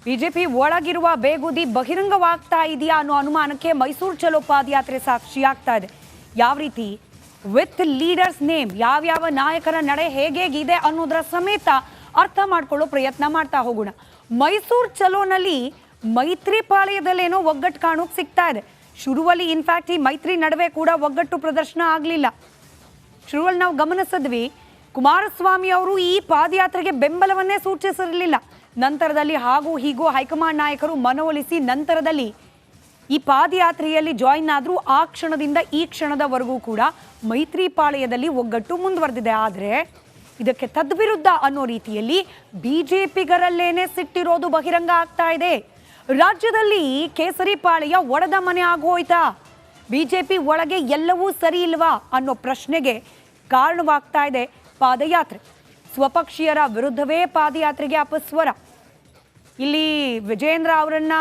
BJP ಒಳಗಿರುವ ಬೇಗುದಿ ಬಹಿರಂಗವಾಗ್ತಾ ಇದೆಯಾ ಅನ್ನೋ ಅನುಮಾನಕ್ಕೆ ಮೈಸೂರು ಚಲೋ ಪಾದಯಾತ್ರೆ ಸಾಕ್ಷಿಯಾಗ್ತಾ ಇದೆ. ಯಾವ ರೀತಿ ವಿತ್ ಲೀಡರ್ಸ್ ನೇಮ್, ಯಾವ್ಯಾವ ನಾಯಕರ ನಡೆ ಹೇಗೇಗಿದೆ ಅನ್ನೋದರ ಸಮೇತ ಅರ್ಥ ಮಾಡ್ಕೊಳ್ಳೋ ಪ್ರಯತ್ನ ಮಾಡ್ತಾ ಹೋಗೋಣ. ಮೈಸೂರು ಚಲೋನಲ್ಲಿ ಮೈತ್ರಿ ಪಾಳ್ಯದಲ್ಲೇನೋ ಒಗ್ಗಟ್ಟು ಕಾಣೋಕೆ ಸಿಗ್ತಾ ಇದೆ. ಶುರುವಲ್ಲಿ ಇನ್ಫ್ಯಾಕ್ಟ್ ಈ ಮೈತ್ರಿ ನಡುವೆ ಕೂಡ ಒಗ್ಗಟ್ಟು ಪ್ರದರ್ಶನ ಆಗಲಿಲ್ಲ. ಶುರುವಲ್ಲಿ ನಾವು ಗಮನಿಸಿದ್ವಿ, ಕುಮಾರಸ್ವಾಮಿ ಅವರು ಈ ಪಾದಯಾತ್ರೆಗೆ ಬೆಂಬಲವನ್ನೇ ಸೂಚಿಸಿರಲಿಲ್ಲ. ನಂತರದಲ್ಲಿ ಹಾಗೂ ಹೀಗೂ ಹೈಕಮಾಂಡ್ ನಾಯಕರು ಮನವೊಲಿಸಿ ನಂತರದಲ್ಲಿ ಈ ಪಾದಯಾತ್ರೆಯಲ್ಲಿ ಜಾಯಿನ್ ಆದರೂ ಆ ಕ್ಷಣದಿಂದ ಈ ಕ್ಷಣದವರೆಗೂ ಕೂಡ ಮೈತ್ರಿ ಪಾಳ್ಯದಲ್ಲಿ ಒಗ್ಗಟ್ಟು ಮುಂದುವರೆದಿದೆ. ಆದರೆ ಇದಕ್ಕೆ ತದ್ವಿರುದ್ಧ ಅನ್ನೋ ರೀತಿಯಲ್ಲಿ ಬಿಜೆಪಿಗರಲ್ಲೇನೆ ಸಿಟ್ಟಿರೋದು ಬಹಿರಂಗ ಆಗ್ತಾ ಇದೆ. ರಾಜ್ಯದಲ್ಲಿ ಕೇಸರಿ ಪಾಳ್ಯ ಒಡೆದ ಮನೆ ಆಗೋಯ್ತಾ? ಬಿಜೆಪಿ ಒಳಗೆ ಎಲ್ಲವೂ ಸರಿ ಇಲ್ವಾ ಅನ್ನೋ ಪ್ರಶ್ನೆಗೆ ಕಾರಣವಾಗ್ತಾ ಇದೆ ಪಾದಯಾತ್ರೆ. ಸ್ವಪಕ್ಷೀಯರ ವಿರುದ್ಧವೇ ಪಾದಯಾತ್ರೆಗೆ ಅಪಸ್ವರ. ಇಲ್ಲಿ ವಿಜೇಂದ್ರ ಅವರನ್ನ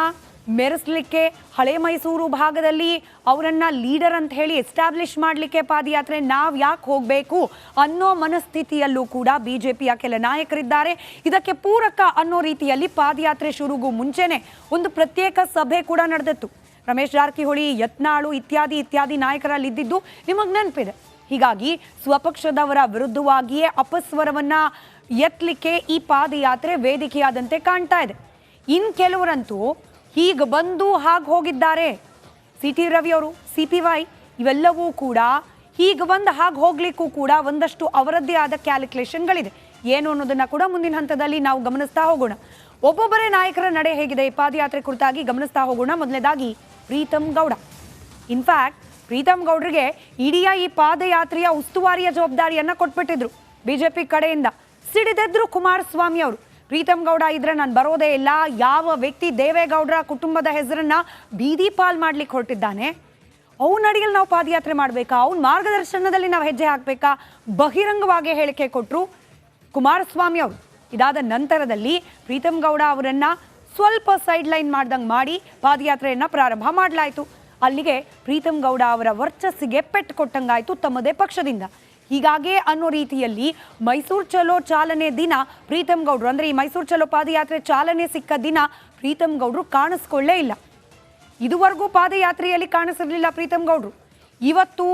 ಮೆರೆಸಲಿಕ್ಕೆ ಹಳೆ ಮೈಸೂರು ಭಾಗದಲ್ಲಿ ಅವರನ್ನ ಲೀಡರ್ ಅಂತ ಹೇಳಿ ಎಸ್ಟಾಬ್ಲಿಷ್ ಮಾಡಲಿಕ್ಕೆ ಪಾದಯಾತ್ರೆ ನಾವು ಯಾಕೆ ಹೋಗಬೇಕು ಅನ್ನೋ ಮನಸ್ಥಿತಿಯಲ್ಲೂ ಕೂಡ ಬಿಜೆಪಿಯ ಕೆಲ ನಾಯಕರಿದ್ದಾರೆ. ಇದಕ್ಕೆ ಪೂರಕ ಅನ್ನೋ ರೀತಿಯಲ್ಲಿ ಪಾದಯಾತ್ರೆ ಶುರುಗೂ ಮುಂಚೆನೆ ಒಂದು ಪ್ರತ್ಯೇಕ ಸಭೆ ಕೂಡ ನಡೆದಿತ್ತು. ರಮೇಶ್ ಜಾರಕಿಹೊಳಿ, ಯತ್ನಾಳು ಇತ್ಯಾದಿ ನಾಯಕರಲ್ಲಿ ಇದ್ದಿದ್ದು ನಿಮಗೆ ನೆನಪಿದೆ. ಹೀಗಾಗಿ ಸ್ವಪಕ್ಷದವರ ವಿರುದ್ಧವಾಗಿಯೇ ಅಪಸ್ವರವನ್ನ ಎತ್ತಲಿಕ್ಕೆ ಈ ಪಾದಯಾತ್ರೆ ವೇದಿಕೆಯಾದಂತೆ ಕಾಣ್ತಾ ಇದೆ. ಇನ್ನು ಕೆಲವರಂತೂ ಹೀಗೆ ಬಂದು ಹಾಗೆ ಹೋಗಿದ್ದಾರೆ. ಸಿ ಟಿ ರವಿ ಅವರು, CPY ಇವೆಲ್ಲವೂ ಕೂಡ ಹೀಗೆ ಬಂದು ಹಾಗೆ ಹೋಗ್ಲಿಕ್ಕೂ ಕೂಡ ಒಂದಷ್ಟು ಅವರದ್ದೇ ಆದ ಕ್ಯಾಲ್ಕುಲೇಷನ್ಗಳಿದೆ. ಏನು ಅನ್ನೋದನ್ನ ಕೂಡ ಮುಂದಿನ ಹಂತದಲ್ಲಿ ನಾವು ಗಮನಿಸ್ತಾ ಹೋಗೋಣ. ಒಬ್ಬೊಬ್ಬರೇ ನಾಯಕರ ನಡೆ ಹೇಗಿದೆ ಈ ಪಾದಯಾತ್ರೆ ಕುರಿತಾಗಿ ಗಮನಿಸ್ತಾ ಹೋಗೋಣ. ಮೊದಲನೇದಾಗಿ ಪ್ರೀತಮ್ ಗೌಡ. ಇನ್ಫ್ಯಾಕ್ಟ್ ಪ್ರೀತಮ್ ಗೌಡ್ರಿಗೆ ಇಡೀ ಈ ಪಾದಯಾತ್ರೆಯ ಉಸ್ತುವಾರಿಯ ಜವಾಬ್ದಾರಿಯನ್ನ ಕೊಟ್ಬಿಟ್ಟಿದ್ರು ಬಿಜೆಪಿ ಕಡೆಯಿಂದ. ಸಿಡಿದೆದ್ರು ಕುಮಾರಸ್ವಾಮಿ ಅವರು. ಪ್ರೀತಮ್ ಗೌಡ ಇದ್ರೆ ನಾನು ಬರೋದೇ ಇಲ್ಲ, ಯಾವ ವ್ಯಕ್ತಿ ದೇವೇಗೌಡರ ಕುಟುಂಬದ ಹೆಸರನ್ನ ಬೀದಿ ಪಾಲ್ ಮಾಡ್ಲಿಕ್ಕೆ ಹೊರಟಿದ್ದಾನೆ, ಅವನ ಅಡಿಯಲ್ಲಿ ನಾವು ಪಾದಯಾತ್ರೆ ಮಾಡಬೇಕಾ, ಅವನ ಮಾರ್ಗದರ್ಶನದಲ್ಲಿ ನಾವು ಹೆಜ್ಜೆ ಹಾಕಬೇಕಾ, ಬಹಿರಂಗವಾಗಿ ಹೇಳಿಕೆ ಕೊಟ್ಟರು ಕುಮಾರಸ್ವಾಮಿ ಅವರು. ಇದಾದ ನಂತರದಲ್ಲಿ ಪ್ರೀತಮ್ ಗೌಡ ಅವರನ್ನ ಸ್ವಲ್ಪ ಸೈಡ್ ಲೈನ್ ಮಾಡ್ದಂಗೆ ಮಾಡಿ ಪಾದಯಾತ್ರೆಯನ್ನ ಪ್ರಾರಂಭ ಮಾಡಲಾಯಿತು. ಅಲ್ಲಿಗೆ ಪ್ರೀತಮ್ ಗೌಡ ಅವರ ವರ್ಚಸ್ಸಿಗೆ ಪೆಟ್ಟು ಕೊಟ್ಟಂಗಾಯಿತು ತಮ್ಮದೇ ಪಕ್ಷದಿಂದ. ಹೀಗಾಗಿ ಅನ್ನೋ ರೀತಿಯಲ್ಲಿ ಮೈಸೂರು ಚಲೋ ಚಾಲನೆ ದಿನ ಪ್ರೀತಮ್ ಗೌಡ್ರು, ಅಂದರೆ ಈ ಮೈಸೂರು ಚಲೋ ಪಾದಯಾತ್ರೆ ಚಾಲನೆ ಸಿಕ್ಕ ದಿನ ಪ್ರೀತಮ್ ಗೌಡ್ರು ಕಾಣಿಸ್ಕೊಳ್ಳೇ ಇಲ್ಲ. ಇದುವರೆಗೂ ಪಾದಯಾತ್ರೆಯಲ್ಲಿ ಕಾಣಿಸಿರಲಿಲ್ಲ ಪ್ರೀತಮ್ ಗೌಡ್ರು. ಇವತ್ತು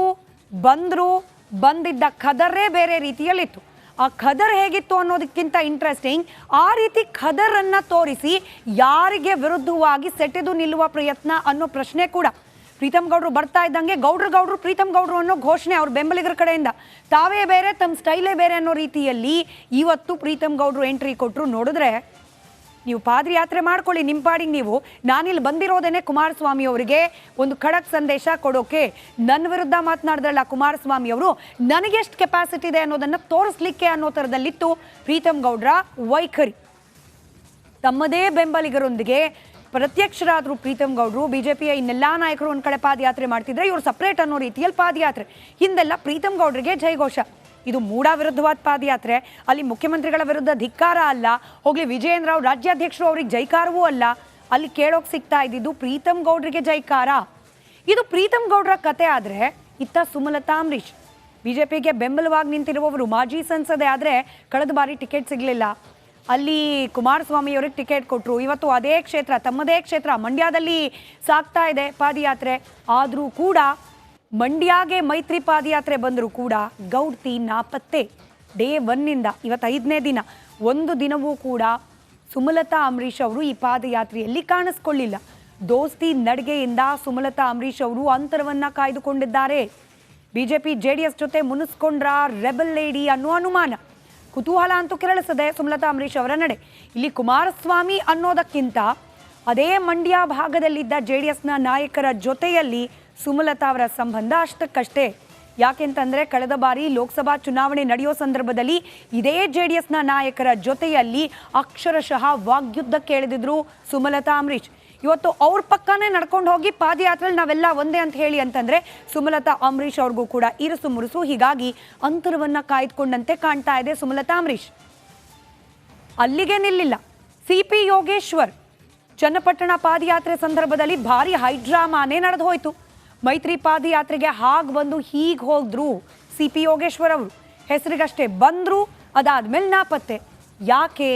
ಬಂದಿದ್ದ ಖದರೇ ಬೇರೆ ರೀತಿಯಲ್ಲಿತ್ತು. ಆ ಖದರ್ ಹೇಗಿತ್ತು ಅನ್ನೋದಕ್ಕಿಂತ ಇಂಟ್ರೆಸ್ಟಿಂಗ್, ಆ ರೀತಿ ಖದರನ್ನು ತೋರಿಸಿ ಯಾರಿಗೆ ವಿರುದ್ಧವಾಗಿ ಸೆಟೆದು ನಿಲ್ಲುವ ಪ್ರಯತ್ನ ಅನ್ನೋ ಪ್ರಶ್ನೆ ಕೂಡ. ಪ್ರೀತಮ್ ಗೌಡ್ರು ಬರ್ತಾ ಇದ್ದಂಗೆ ಗೌಡ್ರು ಪ್ರೀತಮ್ ಗೌಡ್ರು ಅನ್ನೋ ಘೋಷಣೆ ಅವ್ರ ಬೆಂಬಲಿಗರ ಕಡೆಯಿಂದ. ತಾವೇ ಬೇರೆ, ತಮ್ಮ ಸ್ಟೈಲೇ ಬೇರೆ ಅನ್ನೋ ರೀತಿಯಲ್ಲಿ ಇವತ್ತು ಪ್ರೀತಮ್ ಗೌಡ್ರು ಎಂಟ್ರಿ ಕೊಟ್ಟರು. ನೋಡಿದ್ರೆ ನೀವು ಪಾದಯಾತ್ರೆ ಮಾಡ್ಕೊಳ್ಳಿ ನಿಮ್ಮ ಪಾಡಿಗೆ ನೀವು, ನಾನಿಲ್ಲಿ ಬಂದಿರೋದೇನೆ ಕುಮಾರಸ್ವಾಮಿ ಅವರಿಗೆ ಒಂದು ಖಡಕ್ ಸಂದೇಶ ಕೊಡೋಕೆ. ನನ್ನ ವಿರುದ್ಧ ಮಾತನಾಡಿದ್ರಲ್ಲ ಕುಮಾರಸ್ವಾಮಿ ಅವರು, ನನಗೆಷ್ಟು ಕೆಪಾಸಿಟಿ ಇದೆ ಅನ್ನೋದನ್ನು ತೋರಿಸ್ಲಿಕ್ಕೆ ಅನ್ನೋ ಥರದಲ್ಲಿತ್ತು ಪ್ರೀತಮ್ ಗೌಡ್ರ ವೈಖರಿ. ತಮ್ಮದೇ ಬೆಂಬಲಿಗರೊಂದಿಗೆ ಪ್ರತ್ಯಕ್ಷರಾದ್ರು ಪ್ರೀತಮ್ ಗೌಡ್ರು. ಬಿಜೆಪಿಯ ಇನ್ನೆಲ್ಲಾ ನಾಯಕರು ಒಂದ್ ಕಡೆ ಪಾದಯಾತ್ರೆ ಮಾಡ್ತಿದ್ರೆ ಇವರು ಸಪ್ರೇಟ್ ಅನ್ನೋ ರೀತಿಯಲ್ಲಿ ಪಾದಯಾತ್ರೆ. ಹಿಂದೆಲ್ಲ ಪ್ರೀತಮ್ ಗೌಡ್ರಿಗೆ ಜಯಘೋಷ. ಇದು ಮೂಢ ವಿರುದ್ಧವಾದ ಪಾದಯಾತ್ರೆ. ಅಲ್ಲಿ ಮುಖ್ಯಮಂತ್ರಿಗಳ ವಿರುದ್ಧ ಧಿಕ್ಕಾರ ಅಲ್ಲ, ಹೋಗ್ಲಿ ವಿಜಯೇಂದ್ರ ಅವ್ರು ರಾಜ್ಯಾಧ್ಯಕ್ಷರು ಅವ್ರಿಗೆ ಜೈಕಾರವೂ ಅಲ್ಲ. ಅಲ್ಲಿ ಕೇಳೋಕೆ ಸಿಗ್ತಾ ಇದ್ದಿದ್ದು ಪ್ರೀತಮ್ ಗೌಡ್ರಿಗೆ ಜೈಕಾರ. ಇದು ಪ್ರೀತಮ್ ಗೌಡ್ರ ಕತೆ. ಆದರೆ ಇತ್ತ ಸುಮಲತಾ ಅಂಬರೀಶ್ ಬಿಜೆಪಿಗೆ ಬೆಂಬಲವಾಗಿ ನಿಂತಿರುವವರು, ಮಾಜಿ ಸಂಸದೆ. ಆದರೆ ಕಳೆದ ಬಾರಿ ಟಿಕೆಟ್ ಸಿಗಲಿಲ್ಲ. ಅಲ್ಲಿ ಕುಮಾರಸ್ವಾಮಿ ಅವರಿಗೆ ಟಿಕೆಟ್ ಕೊಟ್ಟರು. ಇವತ್ತು ಅದೇ ಕ್ಷೇತ್ರ, ತಮ್ಮದೇ ಕ್ಷೇತ್ರ ಮಂಡ್ಯದಲ್ಲಿ ಸಾಗ್ತಾ ಇದೆ ಪಾದಯಾತ್ರೆ. ಆದರೂ ಕೂಡ ಮಂಡ್ಯಗೆ ಮೈತ್ರಿ ಪಾದಯಾತ್ರೆ ಬಂದರೂ ಕೂಡ ಗೌಡ್ತಿ ನಾಪತ್ತೆ. ಡೇ 1ನಿಂದ ಇವತ್ತು 5ನೇ ದಿನ, ಒಂದು ದಿನವೂ ಕೂಡ ಸುಮಲತಾ ಅಂಬರೀಶ್ ಅವರು ಈ ಪಾದಯಾತ್ರೆಯಲ್ಲಿ ಕಾಣಿಸ್ಕೊಳ್ಳಿಲ್ಲ. ದೋಸ್ತಿ ನಡಿಗೆಯಿಂದ ಸುಮಲತಾ ಅಂಬರೀಶ್ ಅವರು ಅಂತರವನ್ನು ಕಾಯ್ದುಕೊಂಡಿದ್ದಾರೆ. ಬಿಜೆಪಿ JDS ಜೊತೆ ಮುನಿಸ್ಕೊಂಡ್ರ ರೆಬಲ್ ಲೇಡಿ ಅನ್ನೋ ಅನುಮಾನ, ಕುತೂಹಲ ಅಂತೂ ಕೆರಳಿಸದೆ ಸುಮಲತಾ ಅಂಬರೀಶ್ ಅವರ ನಡೆ. ಇಲ್ಲಿ ಕುಮಾರಸ್ವಾಮಿ ಅನ್ನೋದಕ್ಕಿಂತ ಅದೇ ಮಂಡ್ಯ ಭಾಗದಲ್ಲಿದ್ದ JDSನ ನಾಯಕರ ಜೊತೆಯಲ್ಲಿ ಸುಮಲತಾ ಅವರ ಸಂಬಂಧ ಅಷ್ಟಕ್ಕಷ್ಟೇ. ಯಾಕೆಂತಂದರೆ ಕಳೆದ ಬಾರಿ ಲೋಕಸಭಾ ಚುನಾವಣೆ ನಡೆಯೋ ಸಂದರ್ಭದಲ್ಲಿ ಇದೇ JDSನ ನಾಯಕರ ಜೊತೆಯಲ್ಲಿ ಅಕ್ಷರಶಃ ವಾಗ್ಯುದ್ಧಕ್ಕೆ ಇಳಿದಿದ್ರು ಸುಮಲತಾ ಅಂಬರೀಶ್. ಇವತ್ತು ಅವ್ರ ಪಕ್ಕನೇ ನಡ್ಕೊಂಡು ಹೋಗಿ ಪಾದಯಾತ್ರೆಯಲ್ಲಿ ನಾವೆಲ್ಲ ಒಂದೇ ಅಂತ ಹೇಳಿ ಅಂತಂದರೆ ಸುಮಲತಾ ಅಂಬರೀಶ್ ಅವ್ರಿಗೂ ಕೂಡ ಇರುಸು ಮುರುಸು. ಹೀಗಾಗಿ ಅಂತರವನ್ನು ಕಾಯ್ದುಕೊಂಡಂತೆ ಕಾಣ್ತಾ ಇದೆ ಸುಮಲತಾ ಅಂಬರೀಶ್. ಅಲ್ಲಿಗೆ ನಿಲ್ಲಿಲ್ಲ. CP ಯೋಗೇಶ್ವರ್ ಚನ್ನಪಟ್ಟಣ ಪಾದಯಾತ್ರೆ ಸಂದರ್ಭದಲ್ಲಿ ಭಾರಿ ಹೈಡ್ರಾಮಾನೇ ನಡೆದು ಹೋಯಿತು. ಮೈತ್ರಿ ಪಾದಯಾತ್ರೆಗೆ ಹಾಗೆ ಬಂದು ಹೀಗೆ ಹೋದ್ರು CP ಯೋಗೇಶ್ವರ್ ಅವರು. ಹೆಸರಿಗಷ್ಟೇ ಬಂದರು, ಅದಾದ್ಮೇಲೆ ನಾಪತ್ತೆ. ಯಾಕೆ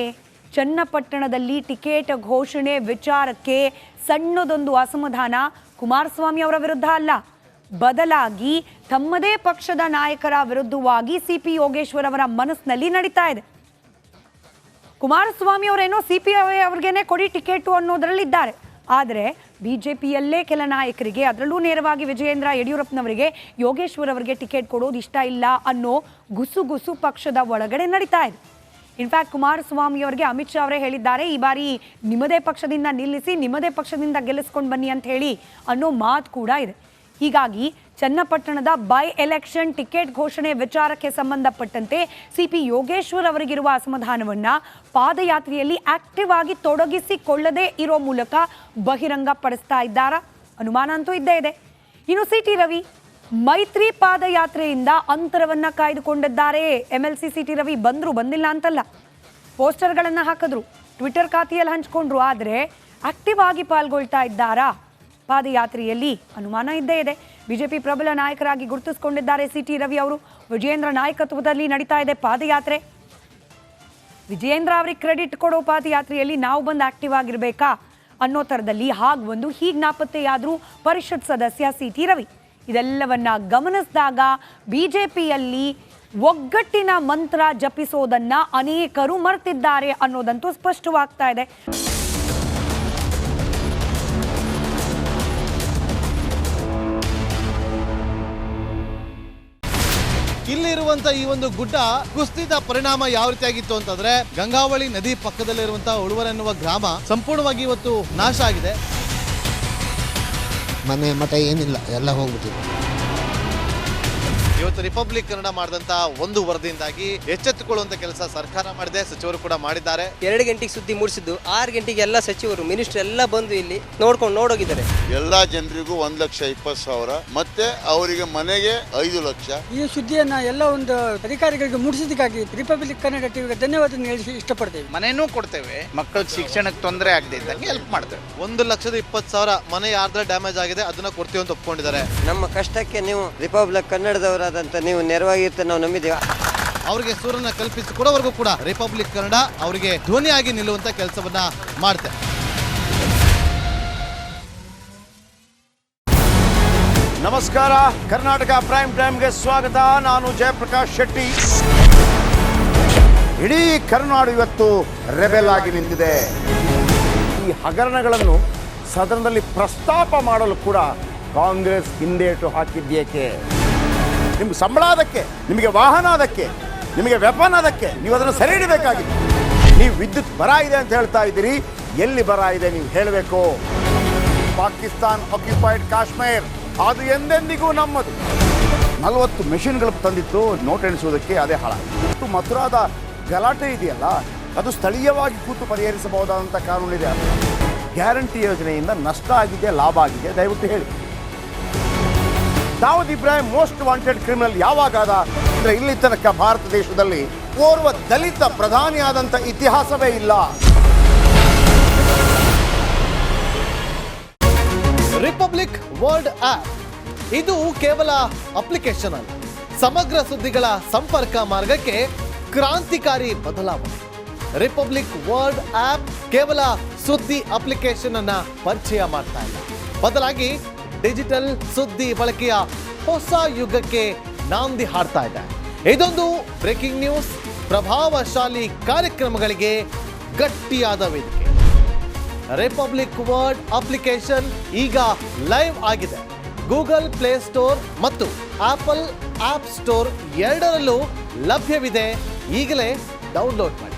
ಚನ್ನಪಟ್ಟಣದಲ್ಲಿ ಟಿಕೆಟ್ ಘೋಷಣೆ ವಿಚಾರಕ್ಕೆ ಸಣ್ಣದೊಂದು ಅಸಮಾಧಾನ ಕುಮಾರಸ್ವಾಮಿ ಅವರ ವಿರುದ್ಧ ಅಲ್ಲ, ಬದಲಾಗಿ ತಮ್ಮದೇ ಪಕ್ಷದ ನಾಯಕರ ವಿರುದ್ಧವಾಗಿ ಸಿಪಿ ಯೋಗೇಶ್ವರ್ ಅವರ ಮನಸ್ಸಿನಲ್ಲಿ ನಡೀತಾ ಇದೆ. ಕುಮಾರಸ್ವಾಮಿ ಅವರೇನೋ ಸಿಪಿಐ ಅವ್ರಿಗೇನೆ ಕೊಡಿ ಟಿಕೆಟ್ ಅನ್ನೋದರಲ್ಲಿದ್ದಾರೆ. ಆದರೆ ಬಿಜೆಪಿಯಲ್ಲೇ ಕೆಲ ನಾಯಕರಿಗೆ, ಅದರಲ್ಲೂ ನೇರವಾಗಿ ವಿಜಯೇಂದ್ರ ಯಡಿಯೂರಪ್ಪನವರಿಗೆ ಯೋಗೇಶ್ವರ್ ಅವರಿಗೆ ಟಿಕೆಟ್ ಕೊಡೋದು ಇಷ್ಟ ಇಲ್ಲ ಅನ್ನೋ ಗುಸು ಪಕ್ಷದ ಒಳಗಡೆ ನಡೀತಾ ಇದೆ. ಇನ್ಫ್ಯಾಕ್ಟ್ ಕುಮಾರಸ್ವಾಮಿ ಅವರಿಗೆ ಅಮಿತ್ ಶಾ ಅವರೇ ಹೇಳಿದ್ದಾರೆ, ಈ ಬಾರಿ ನಿಮ್ಮದೇ ಪಕ್ಷದಿಂದ ನಿಲ್ಲಿಸಿ, ನಿಮ್ಮದೇ ಪಕ್ಷದಿಂದ ಗೆಲ್ಲಿಸ್ಕೊಂಡು ಬನ್ನಿ ಅಂತ ಹೇಳಿ ಅನ್ನೋ ಮಾತು ಕೂಡ ಇದೆ. ಹೀಗಾಗಿ ಚನ್ನಪಟ್ಟಣದ ಬೈ ಎಲೆಕ್ಷನ್ ಟಿಕೆಟ್ ಘೋಷಣೆ ವಿಚಾರಕ್ಕೆ ಸಂಬಂಧಪಟ್ಟಂತೆ ಸಿಪಿ ಯೋಗೇಶ್ವರ್ ಅವರಿಗಿರುವ ಅಸಮಾಧಾನವನ್ನ ಪಾದಯಾತ್ರೆಯಲ್ಲಿ ಆಕ್ಟಿವ್ ಆಗಿ ತೊಡಗಿಸಿಕೊಳ್ಳದೇ ಇರೋ ಮೂಲಕ ಬಹಿರಂಗ ಪಡಿಸ್ತಾ ಇದ್ದಾರಾ? ಅನುಮಾನ ಅಂತೂ ಇದ್ದೇ ಇದೆ. ಇನ್ನು ಸಿಟಿ ರವಿ ಮೈತ್ರಿ ಪಾದಯಾತ್ರೆಯಿಂದ ಅಂತರವನ್ನ ಕಾಯ್ದುಕೊಂಡಿದ್ದಾರೆ. MLC ಸಿಟಿ ರವಿ ಬಂದಿಲ್ಲ ಅಂತಲ್ಲ, ಪೋಸ್ಟರ್ಗಳನ್ನು ಹಾಕಿದ್ರು, ಟ್ವಿಟರ್ ಖಾತೆಯಲ್ಲಿ ಹಂಚ್ಕೊಂಡ್ರು. ಆದರೆ ಆಕ್ಟಿವ್ ಆಗಿ ಪಾಲ್ಗೊಳ್ತಾ ಇದ್ದಾರಾ ಪಾದಯಾತ್ರೆಯಲ್ಲಿ? ಅನುಮಾನ ಇದ್ದೇ ಇದೆ. ಬಿಜೆಪಿ ಪ್ರಬಲ ನಾಯಕರಾಗಿ ಗುರುತಿಸಿಕೊಂಡಿದ್ದಾರೆ ಸಿಟಿ ರವಿ ಅವರು. ವಿಜಯೇಂದ್ರ ನಾಯಕತ್ವದಲ್ಲಿ ನಡೀತಾ ಇದೆ ಪಾದಯಾತ್ರೆ. ವಿಜಯೇಂದ್ರ ಅವರಿಗೆ ಕ್ರೆಡಿಟ್ ಕೊಡೋ ಪಾದಯಾತ್ರೆಯಲ್ಲಿ ನಾವು ಬಂದು ಆಕ್ಟಿವ್ ಆಗಿರ್ಬೇಕಾ ಅನ್ನೋ ಥರದಲ್ಲಿ ಹೀಗೆ ನಾಪತ್ತೆಯಾದರೂ ಪರಿಷತ್ ಸದಸ್ಯ ಸಿಟಿ ರವಿ. ಇದೆಲ್ಲವನ್ನ ಗಮನಿಸಿದಾಗ ಬಿಜೆಪಿಯಲ್ಲಿ ಒಗ್ಗಟ್ಟಿನ ಮಂತ್ರ ಜಪಿಸೋದನ್ನ ಅನೇಕರು ಮರೆತಿದ್ದಾರೆ ಅನ್ನೋದಂತೂ ಸ್ಪಷ್ಟವಾಗ್ತಾ ಇದೆ. ಇಲ್ಲಿರುವಂತ ಈ ಒಂದು ಗುಡ್ಡ ಕುಸಿದ ಪರಿಣಾಮ ಯಾವ ರೀತಿಯಾಗಿತ್ತು ಅಂತಂದ್ರೆ, ಗಂಗಾವಳಿ ನದಿ ಪಕ್ಕದಲ್ಲಿರುವಂತಹ ಉಳುವರ್ ಎನ್ನುವ ಗ್ರಾಮ ಸಂಪೂರ್ಣವಾಗಿ ಇವತ್ತು ನಾಶ ಆಗಿದೆ. ಮನೆ ಮಠ ಏನಿಲ್ಲ, ಎಲ್ಲ ಹೋಗ್ಬಿಟ್ಟಿದೆ. ಇವತ್ತು ರಿಪಬ್ಲಿಕ್ ಕನ್ನಡ ಮಾಡಿದಂತ ಒಂದು ವರದಿಯಿಂದಾಗಿ ಎಚ್ಚೆತ್ತುಕೊಳ್ಳುವಂತ ಕೆಲಸ ಸರ್ಕಾರ ಮಾಡಿದೆ, ಸಚಿವರು ಕೂಡ ಮಾಡಿದ್ದಾರೆ. 2 ಗಂಟೆಗೆ ಸುದ್ದಿ ಮೂಡಿಸಿದ್ದು 6 ಗಂಟೆಗೆ ಎಲ್ಲ ಸಚಿವರು ಮಿನಿಸ್ಟರ್ ಎಲ್ಲ ಬಂದು ಇಲ್ಲಿ ನೋಡೋಗಿದ್ದಾರೆ. ಎಲ್ಲಾ ಜನರಿಗೂ 1,20,000 ಮತ್ತೆ ಅವರಿಗೆ ಮನೆಗೆ 5 ಲಕ್ಷ. ಈ ಸುದ್ದಿಯನ್ನ ಎಲ್ಲ ಒಂದು ಅಧಿಕಾರಿಗಳಿಗೆ ಮೂಡಿಸಿದಕ್ಕಾಗಿ ರಿಪಬ್ಲಿಕ್ ಕನ್ನಡ ಟಿವಿಗೆ ಧನ್ಯವಾದ ಹೇಳಿ ಇಷ್ಟಪಡ್ತೇವೆ. ಮನೆನೂ ಕೊಡ್ತೇವೆ, ಮಕ್ಕಳ ಶಿಕ್ಷಣಕ್ಕೆ ತೊಂದರೆ ಆಗದೆ ಇದ್ದಂಗೆ ಹೆಲ್ಪ್ ಮಾಡ್ತೇವೆ. 1,20,000 ಮನೆ ಯಾರ್ದ್ರ ಡ್ಯಾಮೇಜ್ ಆಗಿದೆ ಅದನ್ನ ಕೊಡ್ತೀವಿ ಅಂತ ಒಪ್ಕೊಂಡಿದ್ದಾರೆ. ನಮ್ಮ ಕಷ್ಟಕ್ಕೆ ನೀವು ರಿಪಬ್ಲಿಕ್ ಕನ್ನಡದವರಾದಂತ ನೀವು ನೆರವಾಗಿರುತ್ತೆ ನಾವು ನಂಬಿದ್ದೇವೆ. ಅವರಿಗೆ ಸೂರನ್ನ ಕಲ್ಪಿಸಿಕೊಡೋವರೆಗೂ ಕೂಡ ರಿಪಬ್ಲಿಕ್ ಕನ್ನಡ ಅವರಿಗೆ ಧ್ವನಿಯಾಗಿ ನಿಲ್ಲುವಂತ ಕೆಲಸವನ್ನ ಮಾಡುತ್ತೆ. ನಮಸ್ಕಾರ, ಕರ್ನಾಟಕ ಪ್ರೈಮ್ ಟೈಮ್ಗೆ ಸ್ವಾಗತ. ನಾನು ಜಯಪ್ರಕಾಶ್ ಶೆಟ್ಟಿ. ಇಡೀ ಕರ್ನಾಡು ಇವತ್ತು ರೆಬೆಲ್ ಆಗಿ ನಿಂತಿದೆ. ಈ ಹಗರಣಗಳನ್ನು ಸದನದಲ್ಲಿ ಪ್ರಸ್ತಾಪ ಮಾಡಲು ಕೂಡ ಕಾಂಗ್ರೆಸ್ ಹಿಂದೇಟು ಹಾಕಿದ್ದೇಕೆ? ನಿಮ್ಗೆ ಸಂಬಳ ಅದಕ್ಕೆ, ನಿಮಗೆ ವಾಹನ ಅದಕ್ಕೆ, ನಿಮಗೆ ವೆಪನ್ ಅದಕ್ಕೆ, ನೀವು ಅದನ್ನು ಸರಿ ಇಡಬೇಕಾಗಿದೆ. ನೀವು ವಿದ್ಯುತ್ ಬರ ಇದೆ ಅಂತ ಹೇಳ್ತಾ ಇದ್ದೀರಿ, ಎಲ್ಲಿ ಬರ ಇದೆ ನೀವು ಹೇಳಬೇಕು. ಪಾಕಿಸ್ತಾನ್ ಆಕ್ಯುಪೈಡ್ ಕಾಶ್ಮೀರ್ ಅದು ಎಂದೆಂದಿಗೂ ನಮ್ಮದು. 40 ಮೆಷಿನ್ಗಳು ತಂದಿತ್ತು ನೋಟ್ ಎಣಿಸುವುದಕ್ಕೆ, ಅದೇ ಹಾಳಾಯಿತು. ಮಥುರಾದ ಗಲಾಟೆ ಇದೆಯಲ್ಲ, ಅದು ಸ್ಥಳೀಯವಾಗಿ ಕೂತು ಪರಿಹರಿಸಬಹುದಾದಂಥ ಕಾನೂನಿದೆ. ಗ್ಯಾರಂಟಿ ಯೋಜನೆಯಿಂದ ನಷ್ಟ ಆಗಿದೆ, ಲಾಭ ಆಗಿದೆ, ದಯವಿಟ್ಟು ಹೇಳಿ. Dawood Ibrahim most wanted criminal ಯಾವಾಗಾದ ಅಂದರೆ ಇಲ್ಲಿ ತನಕ ಭಾರತ ದೇಶದಲ್ಲಿ ಓರ್ವ ದಲಿತ ಪ್ರಧಾನಿಯಾದಂಥ ಇತಿಹಾಸವೇ ಇಲ್ಲ. ರಿಪಬ್ಲಿಕ್ ವರ್ಲ್ಡ್ ಆಪ್ ಇದು ಕೇವಲ ಅಪ್ಲಿಕೇಶನ್ ಅಲ್ಲ, ಸಮಗ್ರ ಸುದ್ದಿಗಳ ಸಂಪರ್ಕ ಮಾರ್ಗಕ್ಕೆ ಕ್ರಾಂತಿಕಾರಿ ಬದಲಾವಣೆ. ರಿಪಬ್ಲಿಕ್ ವರ್ಲ್ಡ್ ಆಪ್ ಕೇವಲ ಸುದ್ದಿ ಅಪ್ಲಿಕೇಶನ್ ಅನ್ನ ಪರಿಚಯ ಮಾಡ್ತಾ ಇಲ್ಲ, ಬದಲಾಗಿ ಡಿಜಿಟಲ್ ಸುದ್ದಿ ಬಳಕೆಯ ಹೊಸ ಯುಗಕ್ಕೆ ನಾಂದಿ ಹಾಡ್ತಾ ಇದೆ. ಇದೊಂದು ಬ್ರೇಕಿಂಗ್ ನ್ಯೂಸ್, ಪ್ರಭಾವಶಾಲಿ ಕಾರ್ಯಕ್ರಮಗಳಿಗೆ ಗಟ್ಟಿಯಾದ ವೇದಿಕೆ. ರಿಪಬ್ಲಿಕ್ ವರ್ಲ್ಡ್ ಅಪ್ಲಿಕೇಶನ್ ಈಗ ಲೈವ್ ಆಗಿದೆ. ಗೂಗಲ್ ಪ್ಲೇ ಸ್ಟೋರ್ ಮತ್ತು ಆಪಲ್ ಆಪ್ ಸ್ಟೋರ್ ಎರಡರಲ್ಲೂ ಲಭ್ಯವಿದೆ. ಈಗಲೇ ಡೌನ್ಲೋಡ್ ಮಾಡಿ.